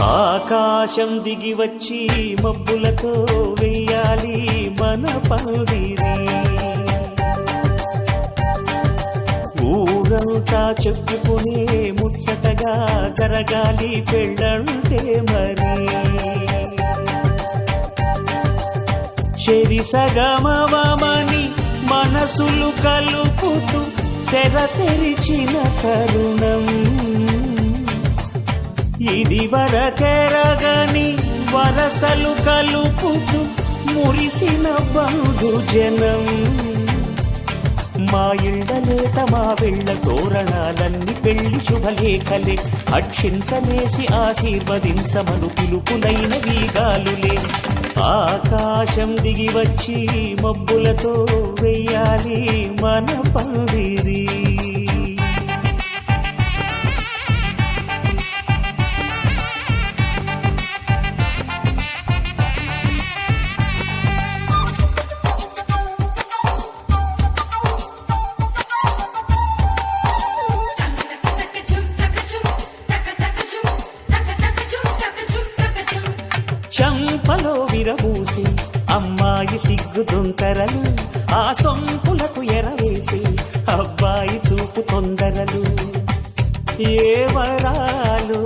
ఆకాశం దిగి వచ్చి మబ్బులతో వెయ్యాలి మన పందిరి. ఊరంతా చెప్పుకునే ముచ్చటగా జరగాలి పెళ్ళంటే మరి. చెరిసగమవమని మనసులు కలుపుతూ తెర తెరిచిన తరుణం ఇది వరకెరగని వరసలు కలుపుతూ మురిసిన బంధుజనం. మా ఇళ్ళలేత మా వెళ్ళ తోరణాలన్నీ పెళ్లి శుభలేఖలే అక్షింతలేసి ఆశీర్వదించమను పిలుపులైన వీగాలులే. ఆకాశం దిగి వచ్చి మబ్బులతో వెయ్యాలి మన పందిరి. చంపలో విరబూసి అమ్మాయి సిగ్గు దొంతరలు, ఆ సొంపులకు ఎరవేసి అబ్బాయి చూపు తొందరలు. ఏ వరాలు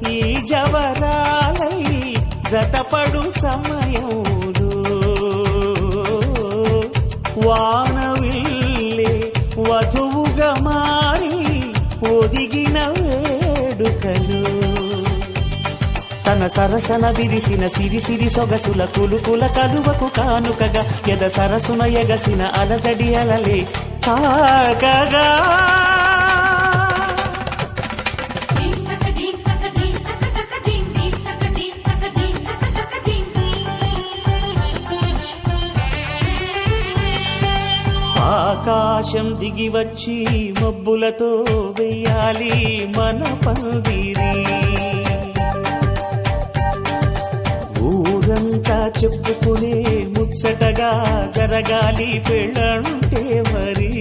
ఈ జవరాలై జతపడు సమయంలో వానవిల్లే వధువుగా మారి ఒదిగిన వేడుకలు. తన సరసన విరిసిన సిరిసిరి సొగసుల కులుకుల కలువకు కానుకగా ఎద సరసున ఎగసిన అలజడి అలలే కాకగా. ఆకాశం దిగి వచ్చి మబ్బులతో వెయ్యాలి మన పందిరి. ఊరంతా చెప్పుకునే ముచ్చటగా జరగాలి పెళ్ళంటే మరి.